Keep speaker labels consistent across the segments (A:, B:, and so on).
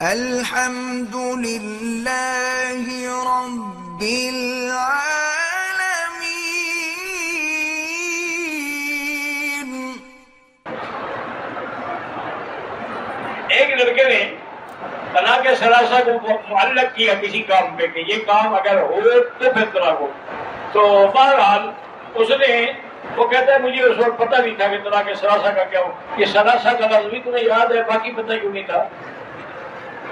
A: الحمد لله رب العالمين۔
B: ایک لڑکے نے طلاق ثلاثہ کو معلق کیا کسی کام پہ کہ یہ کام اگر ہو تو پھر طلاق ہو۔ تو بہرحال اس نے وہ کہتا ہے مجھے اس وقت پتہ نہیں تھا کہ طلاق ثلاثہ کا کیا ہو۔ یہ ثلاثہ کا لفظ بھی تمہیں یاد ہے، باقی پتہ کیوں نہیں تھا؟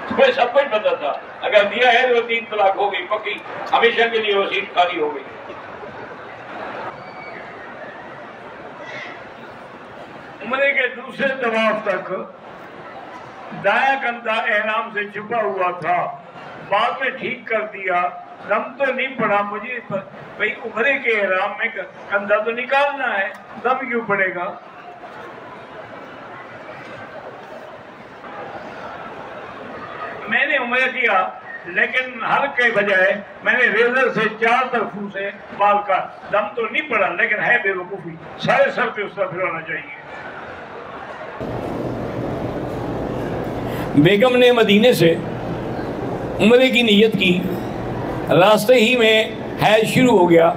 B: تمہیں سب کچھ پتہ تھا، اگر دیا ہے تو 3 طلاق ہو گئی پکی، ہمیشہ کے لیے وہ سیٹ خالی ہو گئی۔ عمرے کے دوسرے طواف تک دایاں کندھا احرام سے چھپا ہوا تھا، بعد میں ٹھیک کر دیا۔ دم تو نہیں پڑا مجھے، بھئی عمرے کے احرام میں کندھا تو نکالنا ہے، دم کیوں پڑے گا؟ میں نے عمرہ کیا لیکن حلق کے بجائے میں نے ریزر سے 4 طرفوں سے بال کا، دم تو نہیں پڑا لیکن ہے بے وقوفی، سارے سر پہ اس طرح پھرانا چاہیے۔ بیگم نے مدینے سے عمرے کی نیت کی، راستے ہی میں حیض شروع ہو گیا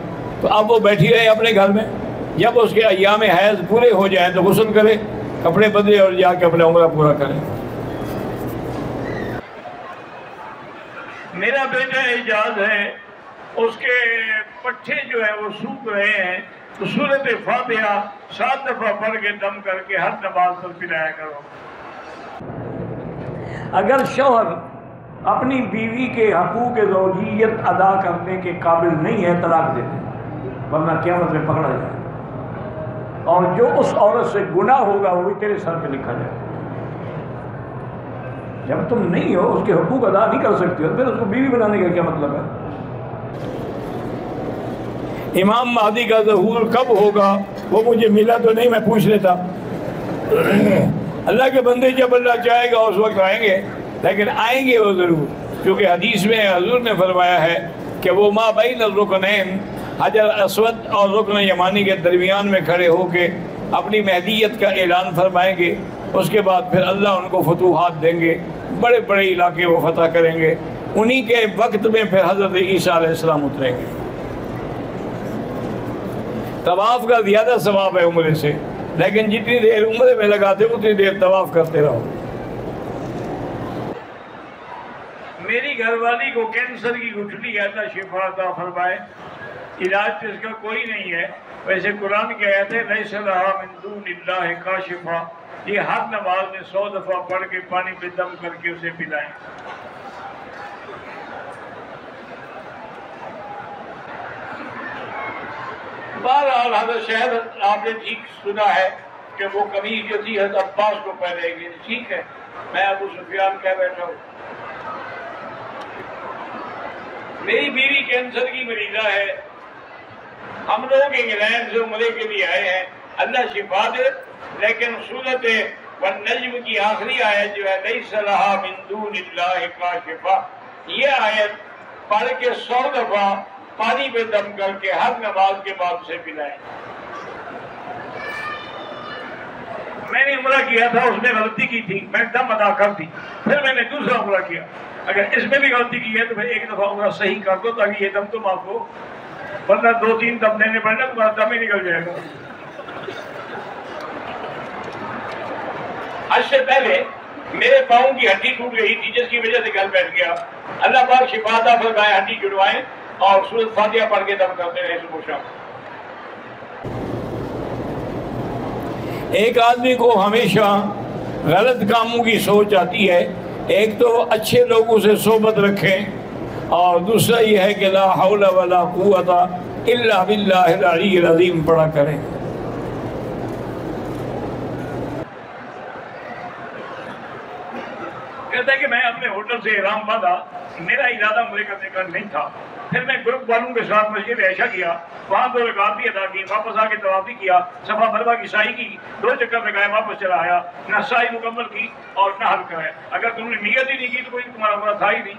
B: تو اب وہ بیٹھی رہے اپنے گھر میں، جب اس کے ایام حیض پورے ہو جائیں تو غسل کرے، کپڑے بدلے اور جا کے اپنا عمرہ پورا کرے۔ میرا بیٹا اعجاز ہے، اس کے پٹھے جو ہے وہ سوکھ رہے ہیں، تو سورۃ فاتحہ 7 دفعہ پڑھ کے دم کر کے ہر نماز پر پلایا کرو۔ اگر شوہر اپنی بیوی کے حقوق زوجیت ادا کرنے کے قابل نہیں ہے طلاق دے دے، ورنہ قیامت میں پکڑا جائے، اور جو اس عورت سے گناہ ہوگا وہ بھی تیرے سر پہ لکھا جائے۔ جب تم نہیں ہو، اس کے حقوق ادا نہیں کر سکتے ہو، پھر اس کو بیوی بنانے کا کیا مطلب ہے؟ امام مہدی کا ظہور کب ہوگا وہ مجھے ملا تو نہیں، میں پوچھ لیتا۔ اللہ کے بندے جب اللہ چاہے گا اس وقت آئیں گے، لیکن آئیں گے وہ ضرور، کیونکہ حدیث میں حضور نے فرمایا ہے کہ وہ ما بین الرکنین، حجر اسود اور رکن یمانی کے درمیان میں کھڑے ہو کے اپنی مہدیت کا اعلان فرمائیں گے، اس کے بعد پھر اللہ ان کو فتوحات دیں گے، بڑے بڑے علاقے وہ فتح کریں گے، انہی کے وقت میں پھر حضرت عیسیٰ علیہ السلام اتریں گے۔ طواف کا زیادہ ثواب ہے عمرے سے، لیکن جتنی دیر عمرے میں لگاتے اتنی دیر طواف کرتے رہو۔ میری گھر والی کو کینسر کی گٹھلی ہے، اللہ شفا عطا فرمائے، علاج تو اس کا کوئی نہیں ہے، ویسے قرآن کی آیت ہے لیس لہا من دون اللہ کاشفا، یہ ہر نماز میں 100 دفعہ پڑھ کے پانی پہ دم کر کے اسے پلائیں۔ بہرحال حضرت شہد آپ نے ٹھیک سنا ہے کہ وہ قمیض جو تھی حضرت عباس کو پہنے گی، ٹھیک ہے، میں ابو سفیان کہہ بیٹھا ہوں۔ میری بیوی کینسر کی مریضہ ہے، ہم لوگ انگلینڈ سے عمرے کے لیے آئے ہیں، اللہ شفا دے، لیکن سورۃ والنجم کی آخری آیت جو ہے لیس لہا من دون اللہ کاشفا، یہ آیت پڑھ کے 100 دفعہ پانی پہ دم کر کے ہر نماز کے بعد سے پلائیں۔ میں نے عمرہ کیا تھا، اس میں غلطی کی تھی، میں دم ادا کر دی، پھر میں نے دوسرا عمرہ کیا، اگر اس میں بھی غلطی کی ہے تو پھر ایک دفعہ عمرہ صحیح کر دو تاکہ یہ دم تو معاف ہو، ورنہ 2-3 دم دینے پڑنا تمہارا دم ہی نکل جائے گا۔ حج سے پہلے میرے پاؤں کی ہڈی ٹوٹ گئی تھی جس کی وجہ سے گھر بیٹھ گیا، اللہ پاک شفا عطا فرمائے، ہڈی جڑوائیں اور سورۃ فاتحہ پڑھ کے دم کرتے رہے صبح شام۔ ایک آدمی کو ہمیشہ غلط کاموں کی سوچ آتی ہے، ایک تو اچھے لوگوں سے صحبت رکھیں، اور دوسرا یہ ہے کہ لا حول ولا قوت الا باللہ العلی العظیم پڑھا کریں۔ کہتا ہے کہ میں اپنے ہوٹل سے احرام باندھا، میرا ارادہ عمرے کرنے کا نہیں تھا، پھر میں گروپ والوں کے ساتھ مسجد عائشہ کیا، وہاں 2 رکعت بھی ادا کی، واپس آ کے طواف بھی کیا، صفا مروا کی سعی کی، 2 چکر لگائے، واپس چلا آیا، نہ سعی مکمل کی اور نہ حلق ہے۔ اگر تم نے نیت ہی نہیں کی تو کوئی تمہارا عمرہ تھا ہی نہیں۔